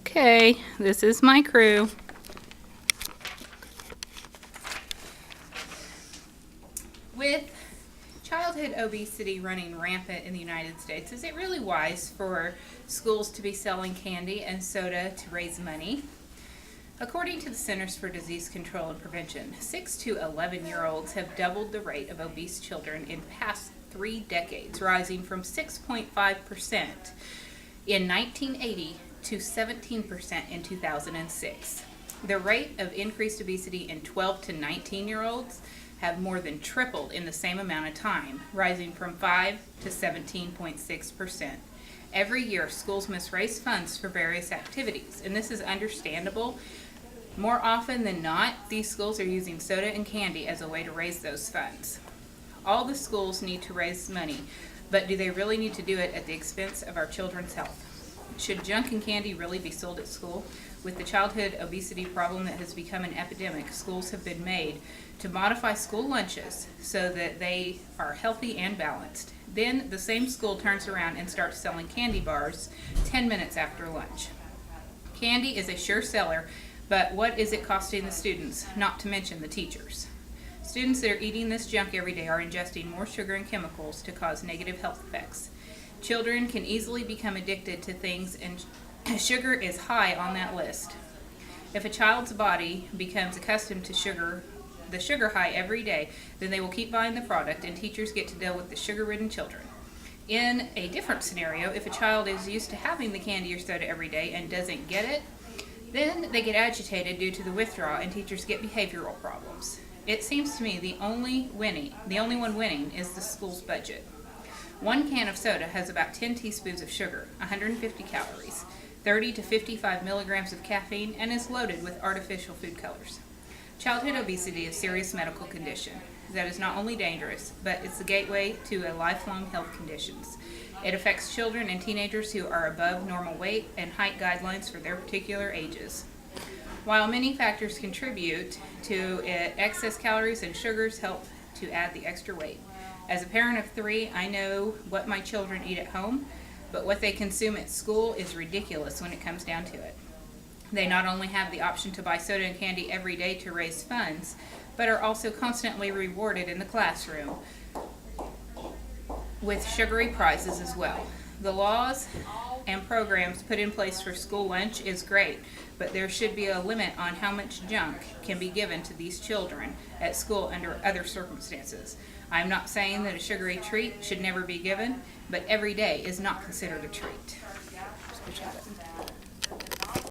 Okay, this is my crew. With childhood obesity running rampant in the United States, is it really wise for schools to be selling candy and soda to raise money? According to the Centers for Disease Control and Prevention, 6 to 11-year-olds have doubled the rate of obese children in past 3 decades, rising from 6.5% in 1980 to 17% in 2006. The rate of increased obesity in 12 to 19-year-olds have more than tripled in the same amount of time, rising from 5 to 17.6%. Every year, schools must raise funds for various activities, and this is understandable. More often than not, these schools are using soda and candy as a way to raise those funds. All the schools need to raise money, but do they really need to do it at the expense of our children's health? Should junk and candy really be sold at school? With the childhood obesity problem that has become an epidemic, schools have been made to modify school lunches so that they are healthy and balanced. Then the same school turns around and starts selling candy bars 10 minutes after lunch. Candy is a sure seller, but what is it costing the students, not to mention the teachers? Students that are eating this junk every day are ingesting more sugar and chemicals to cause negative health effects. Children can easily become addicted to things, and sugar is high on that list. If a child's body becomes accustomed to the sugar high every day, then they will keep buying the product, and teachers get to deal with the sugar-ridden children. In a different scenario, if a child is used to having the candy or soda every day and doesn't get it, then they get agitated due to the withdrawal, and teachers get behavioral problems. It seems to me the only one winning is the school's budget. 1 can of soda has about 10 teaspoons of sugar, 150 calories, 30 to 55 milligrams of caffeine, and is loaded with artificial food colors. Childhood obesity is a serious medical condition that is not only dangerous, but it's the gateway to a lifelong health conditions. It affects children and teenagers who are above normal weight and height guidelines for their particular ages. While many factors contribute to it, excess calories and sugars help to add the extra weight. As a parent of 3, I know what my children eat at home, but what they consume at school is ridiculous when it comes down to it. They not only have the option to buy soda and candy every day to raise funds, but are also constantly rewarded in the classroom with sugary prizes as well. The laws and programs put in place for school lunch is great, but there should be a limit on how much junk can be given to these children at school under other circumstances. I'm not saying that a sugary treat should never be given, but every day is not considered a treat.